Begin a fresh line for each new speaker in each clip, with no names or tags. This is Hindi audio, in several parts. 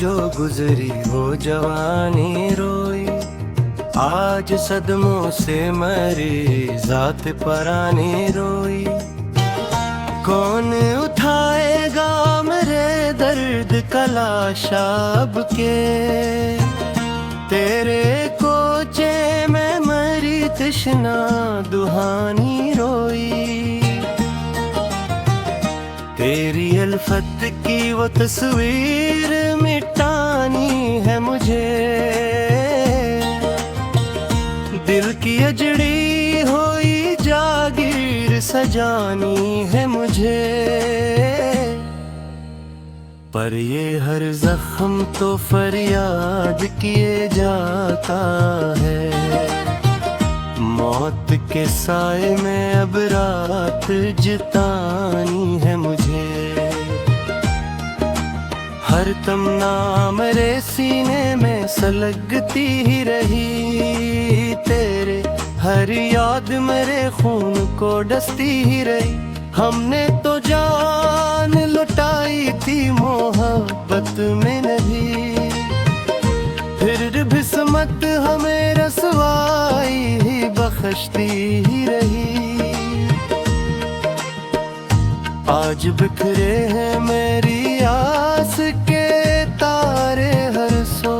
जो गुजरी वो जवानी रोई, आज सदमों से मरी जात परानी रोई। कौन उठाएगा मेरे दर्द का लाशा अब के, तेरे कोचे में मरी तृष्णा दुहानी रोई। तेरी अल्फत की वो तस्वीर मिटानी है मुझे, दिल की अजड़ी हुई जागीर सजानी है मुझे। पर ये हर जख्म तो फरियाद किए जाता है, मौत के साए में अब रात जितानी है मुझे। हर तमन्ना मेरे सीने में सलगती ही रही, तेरे हर याद मेरे खून को डसती ही रही। हमने तो जान लुटाई थी मोहब्बत में नहीं, फिर भी किस्मत हमें रसवाई ही बख्शती ही रही। आज बिखरे हैं मेरी आस के तारे हर सो,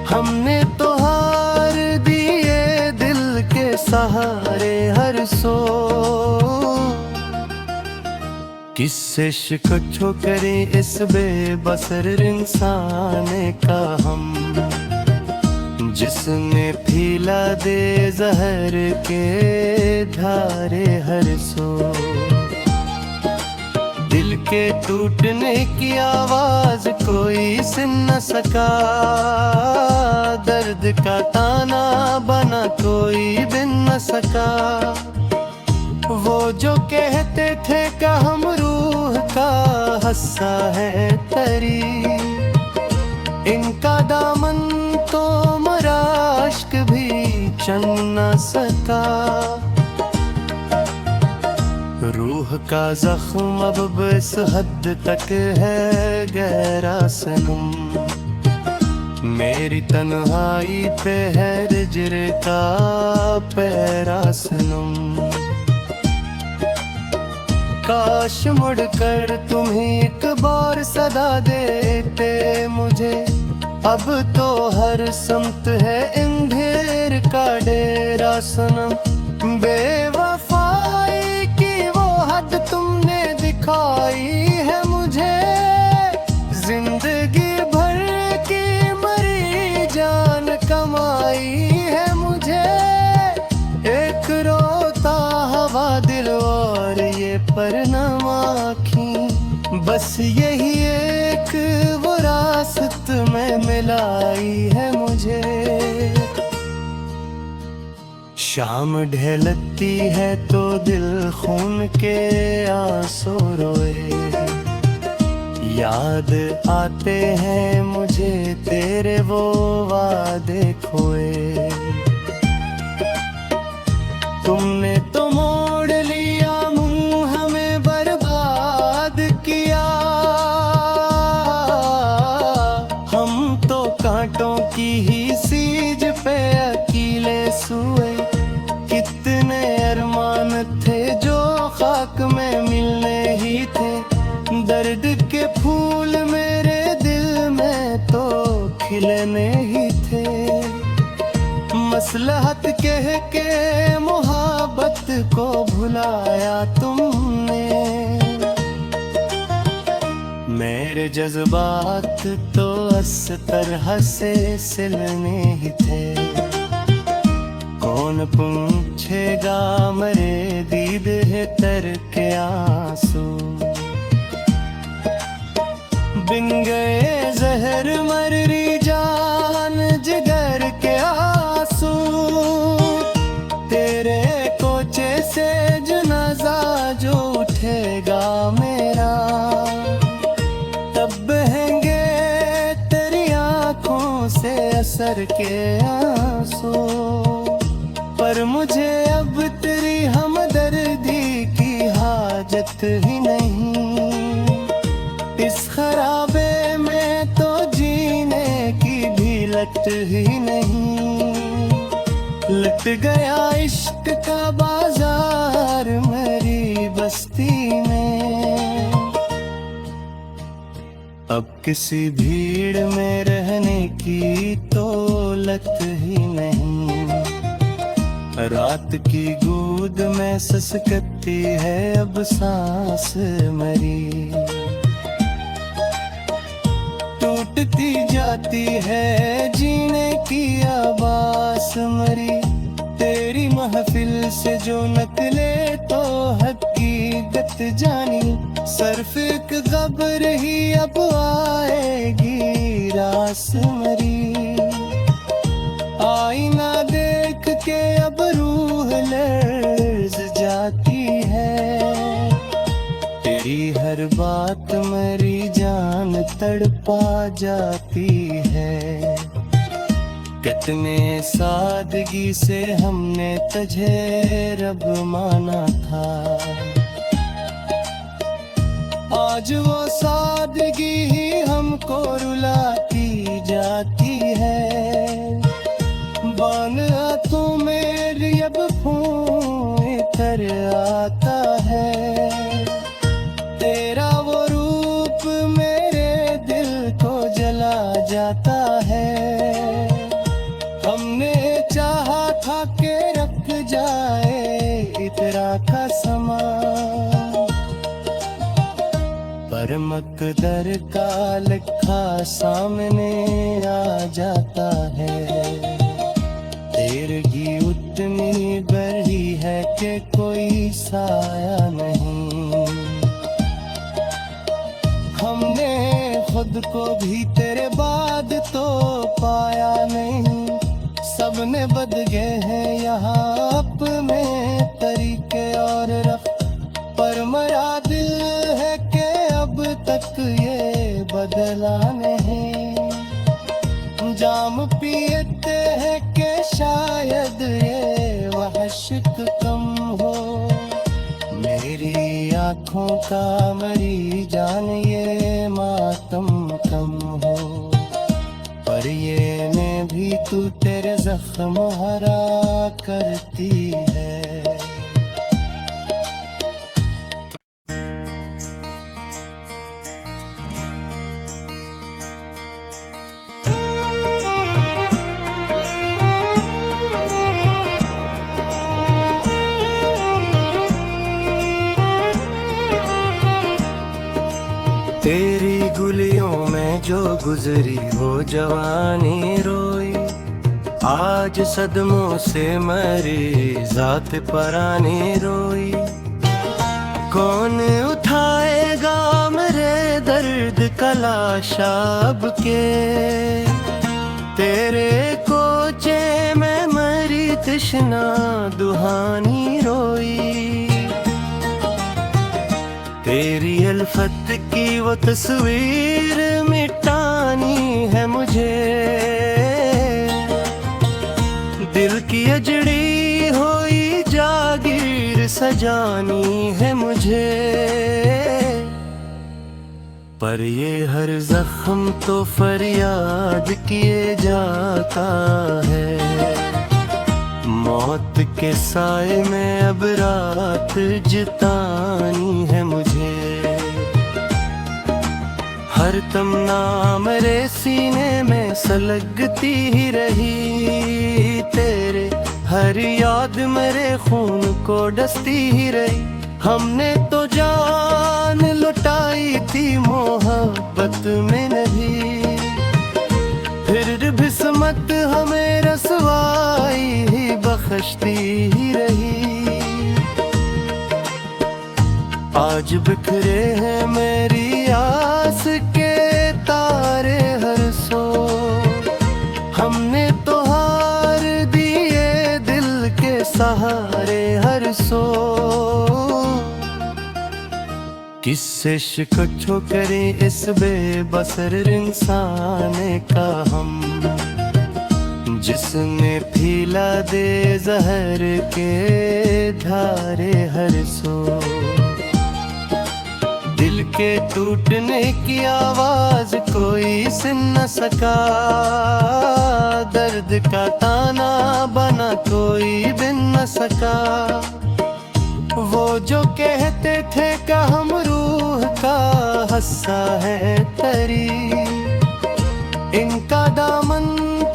हमने तो हार दिए दिल के सहारे हर सो। किससे शिकछो करें इस बेबसर इंसान का हम, जिसने पीला दे जहर के धारे हर सो। दिल के टूटने की आवाज कोई सुन न सका, दर्द का ताना बना कोई बिन न सका। वो जो कहते थे कि हम रूह का हस्सा है तरी, इनका दामन तो मराश्क भी चन न सका। रूह का जख्म अब बस हद तक है गहरा सनम, मेरी तन्हाई पे है हिज्र का पहरा सनम। काश मुड़कर तुम्हें एक बार सदा देते मुझे, अब तो हर समत है अंधेर का डेरा सनम। बेवफाई की वो हद तुमने दिखाई है मुझे, जिंदगी भर की मरी जान कमाई है मुझे। एक रोता हवा दिल और ये परनम आँखी, बस यही एक वो रास्त में मिलाई है मुझे। शाम ढलती है तो दिल खून के आंसू रोए, याद आते हैं मुझे तेरे वो वादे खोए। तुमने तो मोड़ लिया मुंह हमें बर्बाद किया, हम तो कांटों की ही सीज पे अकेले सोए। कितने अरमान थे जो खाक में मिलने ही थे, दर्द के फूल मेरे दिल में तो खिलने ही थे। मसलहत कह के मोहब्बत को भुलाया तुमने, मेरे जज्बात तो इस तरह से सिलने ही थे। कौन पूछेगा मेरे दीद है तर के आंसू, बिन गए जहर मरी जान जिगर के आंसू। तेरे कोचे से जनाजा जो उठेगा मेरा, तब बहेंगे तेरी आंखों से असर के आंसू। पर मुझे अब तेरी हमदर्दी की हाजत ही नहीं, इस खराबे में तो हित ही नहीं। लट गया इश्क का बाजार मेरी बस्ती में। अब किसी भीड़ में रहने की तो लत ही नहीं। रात की गूद में ससकती है अब सांस मरी। टूटती जाती है जीने की आवाज़ मरी। तेरी महफिल से जो नकले तो हकीकत जानी। सिर्फ एक खबर ही अब आएगी रास मरी। आईना देख के अब रूह लर्ज़ जाती है। तेरी हर बात मेरी जान तड़पा जाती है। कितने सादगी से हमने तुझे रब माना था। आज वो सादगी ही हमको रुलाती जाती है। बान तू मेरी अब खून तर आता है। तेरा वो रूप मेरे दिल को जला जाता है। हमने चाहा था कि रख जाए इतरा का समा, पर मकदर का लिखा सामने आ जाता है। तेरगी उतनी बड़ी है कि कोई साया नहीं। हमने खुद को भी तेरे बाद तो पाया नहीं। सबने बद गए हैं यहाँ अपने तरीके और रफ, पर मेरा दिल है कि अब तक ये बदला नहीं। जाम पीते हैं कि शायद ये वहशत कम हो। मेरी आँखों का मरी जान ये मातम कम हो। पर ये में भी तू तेरे जख्म हरा करती है। तेरी गुलियों में जो गुजरी वो जवानी रोई। आज सदमों से मरी जात परानी रोई। कौन उठाएगा मेरे दर्द का लाशा अब के। तेरे कोचे में मरी तृष्णा दुहानी रोई। तेरी अल्फत की वो तस्वीर मिटानी है मुझे। दिल की अजड़ी हुई जागीर सजानी है मुझे। पर ये हर जख्म तो फरियाद किए जाता है। मौत के साए में अब रात जितानी है मुझे। हर तमन्ना मेरे सीने में सलगती ही रही। तेरे हर याद मेरे खून को डसती ही रही। हमने तो जान लुटाई थी मोहब्बत में नहीं। फिर भी किस्मत हमें रसवाई ही बख्शती ही रही। आज बिखरे हैं मेरी आस के तारे हर सो। हमने तो हार दिए दिल के सहारे हर सो। किससे शिकछो करें इस बेबसर इंसान का हम, जिसने पीला दे जहर के धारे हर सो। दिल के टूटने की आवाज कोई सुन न सका, दर्द का ताना बना कोई बिन न सका। वो जो कहते थे कि हम रूह का हस्सा है तरी, इनका दामन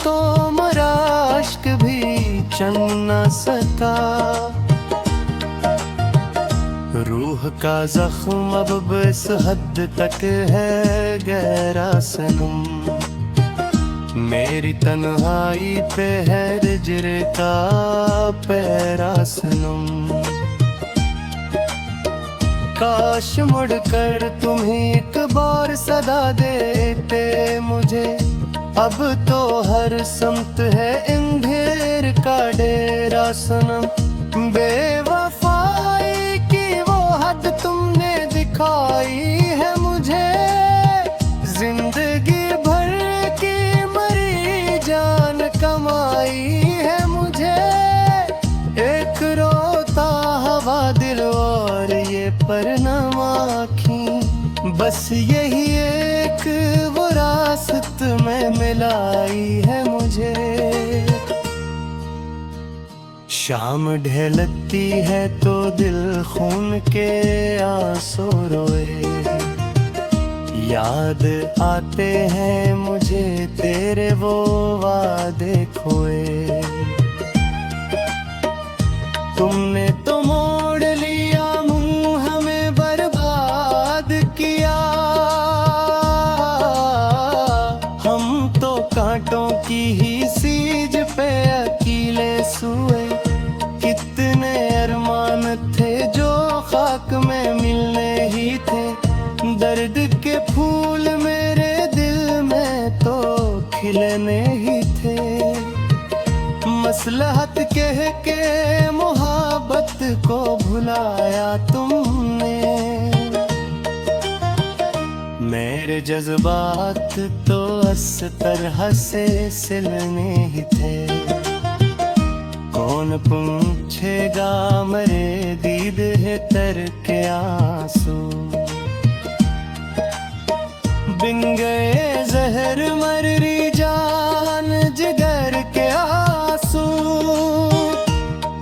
तो मरा अश्क भी चन न सका। रूह का जख्म अब बस हद तक है गहरा सनम, मेरी तन्हाई पे है हिज्र का पहरा सनम। काश मुड़कर तुम्हें एक बार सदा देते मुझे, अब तो हर समत है अंधेर का डेरा सनम। बेवफाई की वो हद तुमने दिखाई है मुझे, जिंदगी भर की मरी जान कमाई है मुझे। एक रोता हवा दिल और ये परनाम आँखी, बस यही एक विरासत में मिलाई है मुझे। शाम ढलती है तो दिल खून के आंसू रोए, याद आते हैं मुझे तेरे वो वादे खोए। तुमने तो मोड़ लिया मुंह हमें बर्बाद किया, हम तो कांटों की ही सीज पे अकेले सोए। कितने अरमान थे जो खाक में मिलने ही थे, दर्द के फूल मेरे दिल में तो खिलने ही थे। मसलहत कह के मोहब्बत को भुलाया तुमने, मेरे जज्बात तो इस तरह से सिलने ही थे। कौन पूछेगा मेरे दीद है तर के आंसू, बिन गए जहर मररी जान जिगर के आंसू।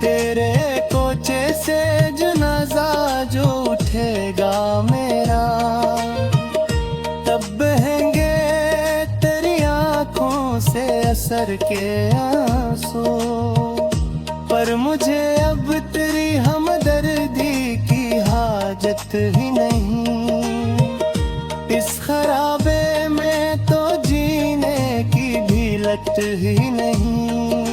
तेरे कोचे से जनाजा जो उठेगा मेरा, तब बहेंगे तेरी आंखों से असर के आंसू। पर मुझे अब तेरी हमदर्दी की हाजत ही नहीं, इस खराबे में तो जीने की भी लत ही नहीं।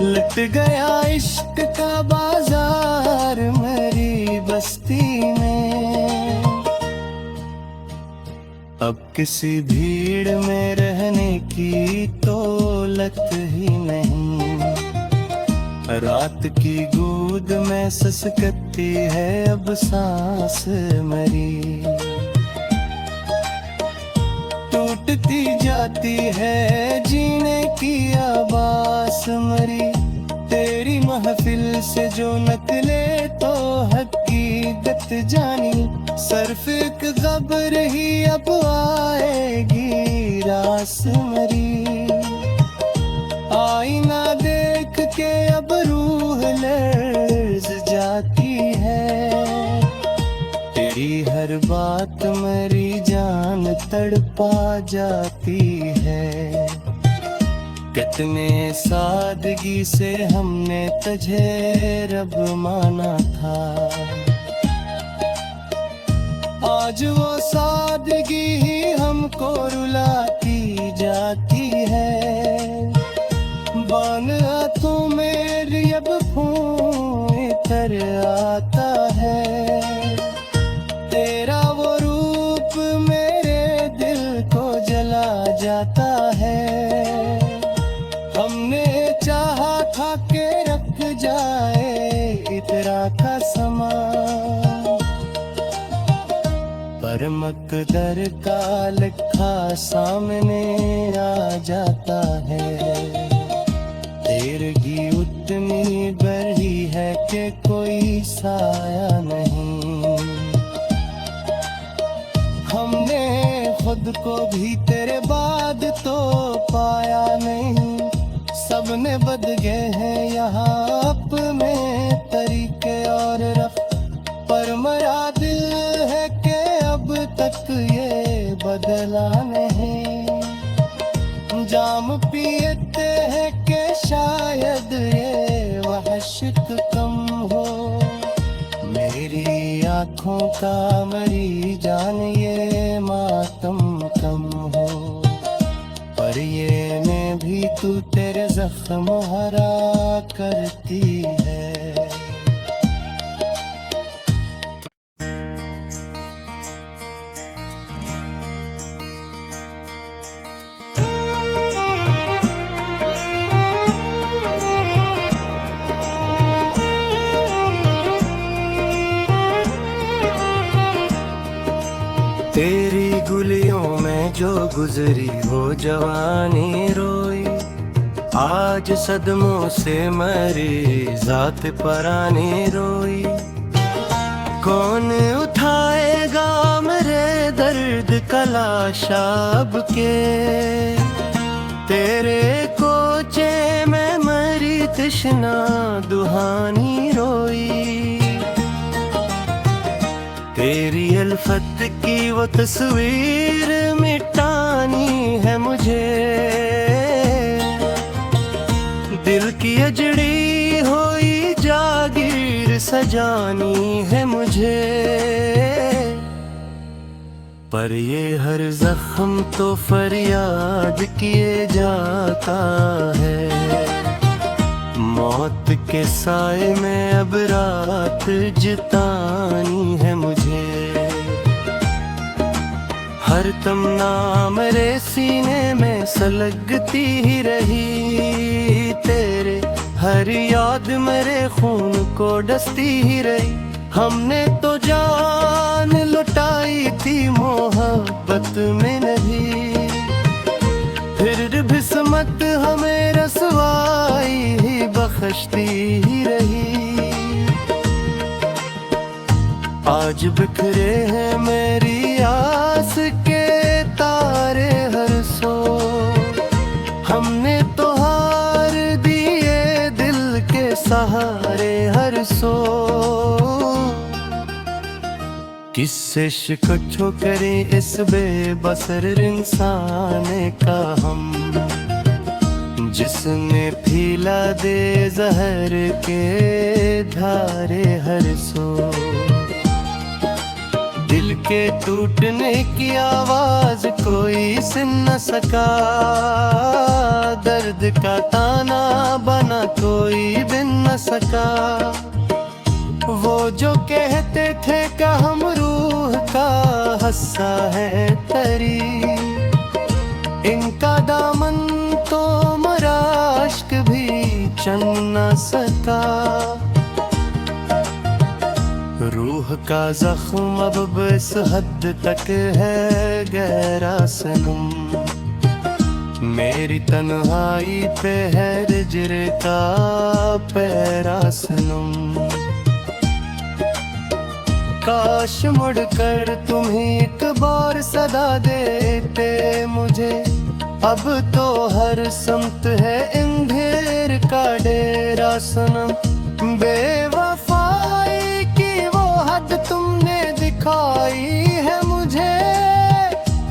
लट गया इश्क का बाजार मेरी बस्ती में, अब किसी भीड़ में रहने की तो लत ही नहीं। रात की गूद में ससकती है अब सांस मेरी, टूटती जाती है जीने की आवाज़ मरी। तेरी महफिल से जो नकले तो हकीकत जानी, सिर्फ एक खबर ही अब आएगी रास मरी। आईना देख के अब रूह लर्ज़ जाती है, तेरी हर बात मेरी जान तड़पा जाती है। कितने सादगी से हमने तुझे रब माना था, आज वो सादगी ही हमको रुलाती जाती है। बान हाथों मेरी अब खून तर आता है, तेरा वो रूप मेरे दिल को जला जाता है। हमने चाहा था कि रख जाए इतरा का समा, पर मकदर का लिखा सामने आ जाता है। तेरगी उतनी बड़ी है कि कोई साया नहीं, खुद को भी तेरे बाद तो पाया नहीं। सबने बद गए हैं यहाँ अपने तरीके और रफ, पर मरा दिल है कि अब तक ये बदला नहीं। जाम पीते हैं कि शायद ये वहशत कम हो, मेरी आँखों का मरी जान ये मातम कम हो। पर ये में भी तू तेरे जख्म हरा करती है। तेरी गुलियों में जो गुजरी वो जवानी रोई, आज सदमों से मरी जात परानी रोई। कौन उठाएगा मेरे दर्द का लाशा अब के, तेरे कोचे में मरी तृष्णा दुहानी रोई। तेरी अल्फत की वो तस्वीर मिटानी है मुझे, दिल की अजड़ी हुई जागीर सजानी है मुझे। पर ये हर जख्म तो फरियाद किए जाता है, मौत के साए में अब रात जितानी है मुझे। हर तमन्ना मेरे सीने में सलगती ही रही, तेरे हर याद मेरे खून को डसती ही रही। हमने तो जान लुटाई थी मोहब्बत में नहीं, फिर भी किस्मत हमें रसवाई ही बख्शती ही रही। आज बिखरे हैं मेरी आस के तारे हर सो, हमने तो हार दिए दिल के सहारे हर सो। किससे शिकछो करें इस बेबसर इंसान का हम, जिसने पीला दे जहर के धारे हर सो। दिल के टूटने की आवाज कोई सुन न सका, दर्द का ताना बना कोई बिन न सका। वो जो कहते थे कि हम रूह का हस्सा है तरी, इनका दामन तो मरा इश्क भी चन न सका। रूह का जख्म अब इस हद तक है गहरा सनम, मेरी तन्हाई पे है हिज्र का पहरा सनम। काश मुड़कर तुम ही एक बार सदा देते मुझे, अब तो हर समत है अंधेर का डेरा सनम। बेवफाई की वो हद तुमने दिखाई है मुझे,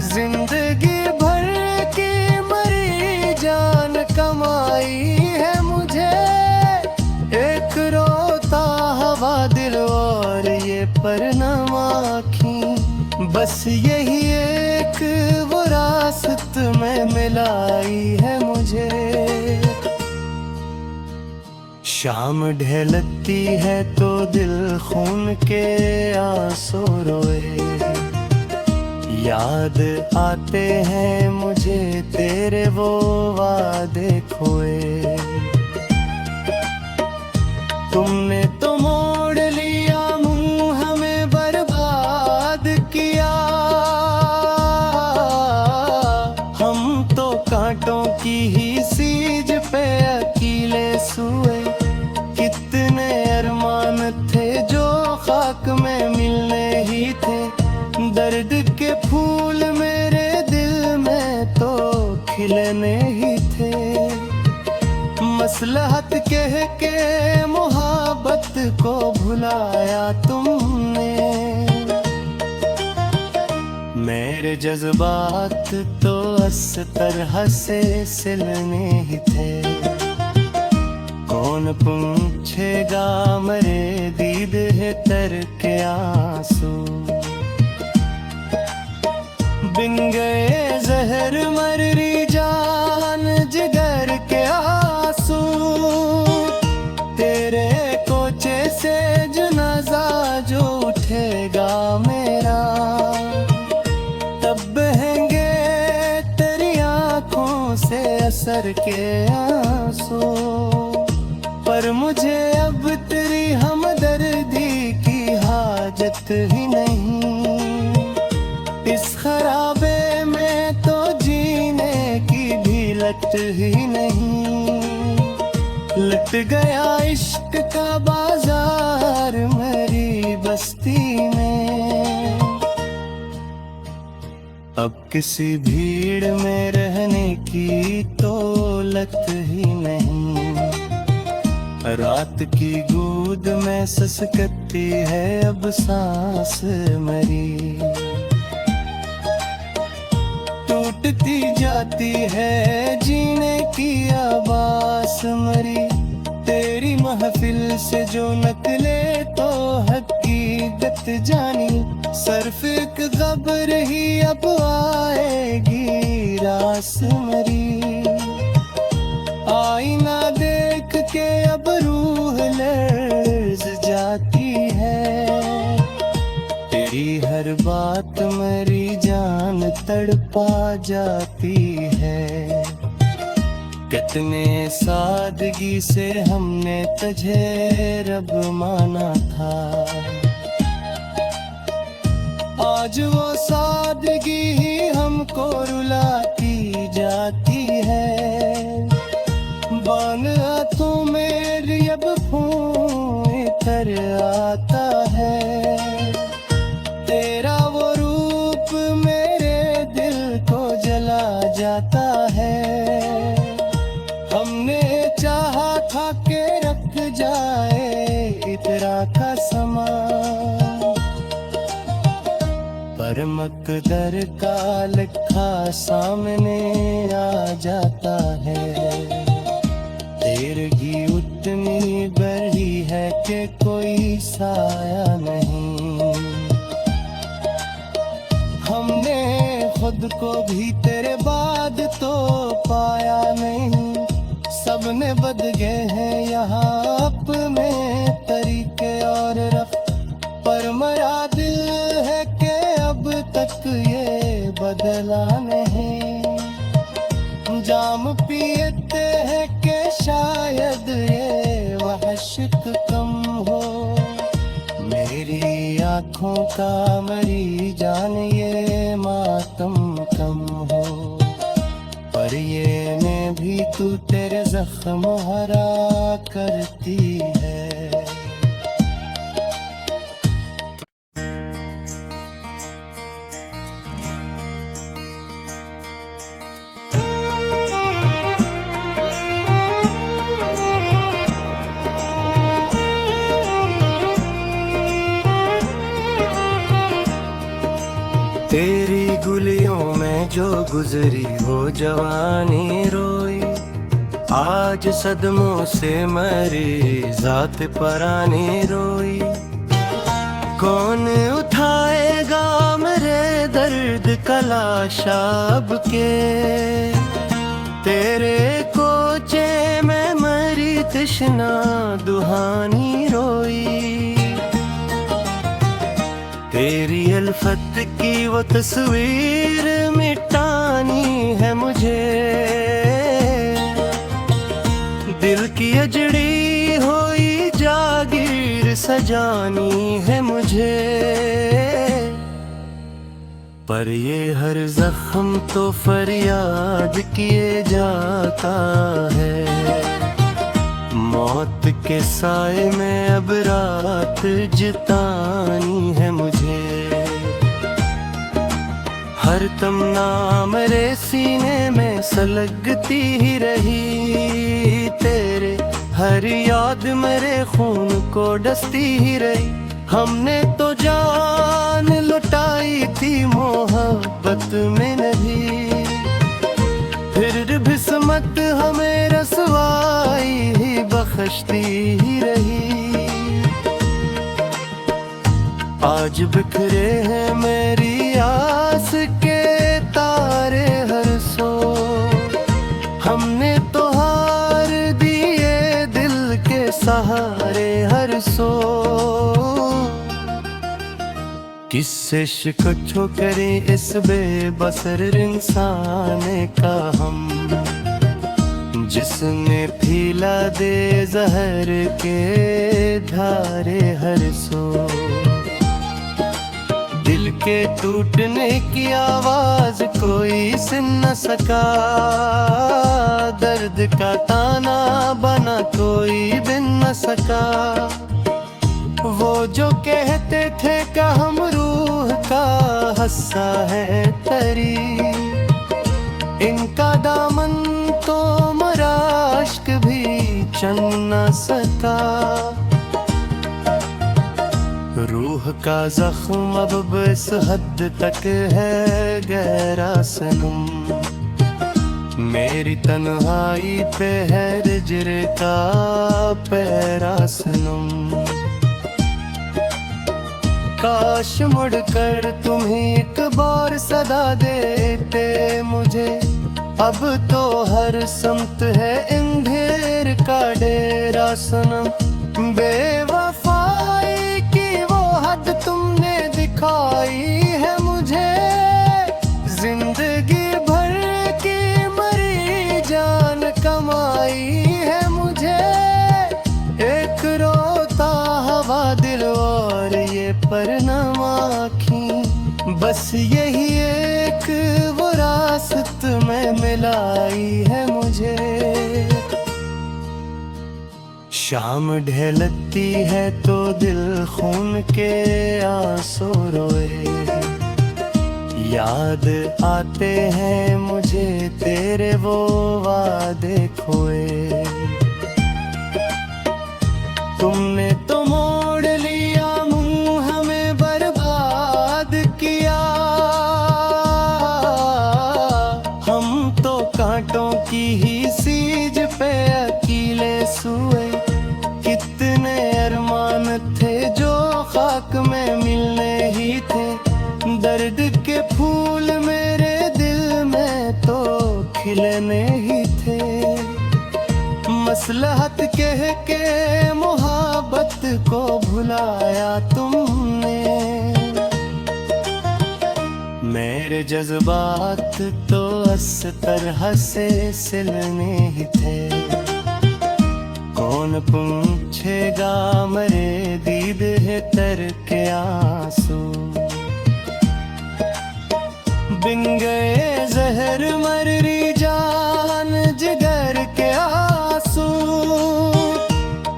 जिंदगी भर की मरी जान कमाई है मुझे। एक रोता हवा दिल और ये परनामा आँखी, बस यही एक विरासत में मिलाई है मुझे। शाम ढलती है तो दिल खून के आंसू रोए, याद आते हैं मुझे तेरे वो वादे खोए। तुमने तो मोड़ लिया मुंह हमें बर्बाद किया, हम तो कांटों की ही सीज पे अकेले सोए। कितने अरमान थे जो खाक में मिलने ही थे, दर्द के फूल मेरे मसलहत कह के मोहब्बत को भुलाया तुमने। मेरे जज्बात तो इस तरह से सिलने ही थे, कौन पूछेगा मेरे दीद है तर के आंसू। बिन गए जहर मर्री जान जिगर के आंसू, तेरे कोचे से जनाजा जो उठेगा मेरा, तब बहेंगे तेरी आंखों से असर के आंसू। पर मुझे अब तेरी हमदर्दी की हाजत ही नहीं, इस खराबे में तो जीने की भी लत ही नहीं। लट गया इश्क का बाजार मेरी बस्ती में, अब किसी भीड़ में रहने की तो लत ही नहीं। रात की गूद में ससकती है अब सांस मेरी, टूटती जाती है जीने की आवाज़ मरी। तेरी महफिल से जो नकले तो हकीकत जानी, सिर्फ एक खबर ही अब आएगी रास मरी। आईना देख के अब रूह लर्ज़ जाती है, तेरी हर बात मेरी जान तड़पा जाती है। कितने सादगी से हमने तुझे रब माना था, आज वो सादगी ही हमको रुलाती जाती है। बान हाथों मेरी अब खून इतर आता है, तेरा वो रूप मेरे दिल को जला जाता है। हमने चाहा था कि रख जाए इतरा का समा, पर मकदर का लिखा सामने आ जाता है। तेरगी उतनी बड़ी है कि कोई साया नहीं, हमने खुद को भी तेरे बाद तो पाया नहीं। सबने बद गए हैं यहाँ अपने तरीके और रफ, पर मेरा दिल है कि अब तक ये बदला नहीं। जाम पीते हैं कि शायद ये वहशत कम हो, मेरी आँखों का मरी जान ये मातम कम हो। पर ये में भी तू तेरे जख्म हरा करती है। तेरी गुलियों में जो गुजरी वो जवानी रोई, आज सदमों से मरी जात परानी रोई। कौन उठाएगा मेरे दर्द का लाशा अब के, तेरे कोचे में मरी तृष्णा दुहानी रोई। तेरी अल्फत की वो तस्वीर मिटानी है मुझे, दिल की अजड़ी हुई जागीर सजानी है मुझे। पर ये हर जख्म तो फरियाद किए जाता है, मौत के साए में अब रात जितानी है मुझे। हर तमन्ना मेरे सीने में सलगती ही रही, तेरे हर याद मेरे खून को डसती ही रही। हमने तो जान लुटाई थी मोहब्बत में नहीं, फिर भी किस्मत हमें रसवाई ही बख्शती ही रही। आज बिखरे हैं मेरी आस के तारे हर सो, हमने तो हार दिए दिल के सहारे हर सो। किससे शिकवा करें इस बेबसर इंसान का हम, जिसने पीला दे जहर के धारे हर सो। दिल के टूटने की आवाज कोई सुन न सका, दर्द का ताना बना कोई बिन न सका। वो जो कहते थे कि हम रूह का हस्सा है तरी, इनका दामन तो मराश्क भी चन न सका। रूह का जख्म अब इस हद तक है गहरा सनम, मेरी तन्हाई पे है हिज्र का पहरा सनम। काश मुड़कर तुम्हें एक बार सदा देते मुझे, अब तो हर समत है अंधेर का डेरा सनम। बेवफाई की वो हद तुमने दिखाई है मुझे, जिंदगी भर की मरी जान कमाई है मुझे। एक रोता हवा दिल और ये परनाम आँखी, बस यही एक विरासत में मिलाई है मुझे। शाम ढलती है तो दिल खून के आंसू रोए, याद आते हैं मुझे तेरे वो वादे खोए। तुमने तो मोड़ लिया मुंह हमें बर्बाद किया, हम तो कांटों की ही सीज पे अकेले सोए। कितने अरमान थे जो खाक में मिलने ही थे, दर्द के फूल मेरे दिल में तो खिलने ही थे। मसलहत कह के मोहब्बत को भुलाया तुमने, मेरे जज्बात तो इस तरह से सिलने ही थे। कौन पूछेगा मेरे दीद है तर के आंसू, बिन गए जहर मरी जान जिगर के आंसू।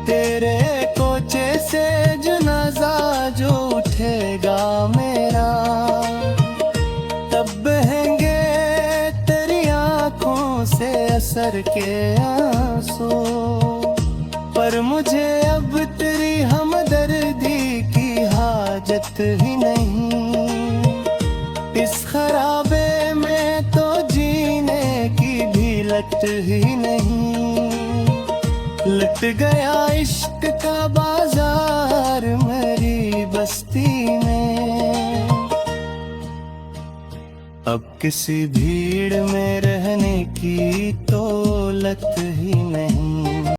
तेरे कोचे से जनाजा जो उठेगा मेरा, तब बहेंगे तेरी आंखों से असर के आंसू। पर मुझे अब तेरी हमदर्दी की हाजत ही नहीं, इस खराबे में तो जीने की भी लत ही नहीं। लट गया इश्क का बाजार मेरी बस्ती में, अब किसी भीड़ में रहने की तो लत ही नहीं।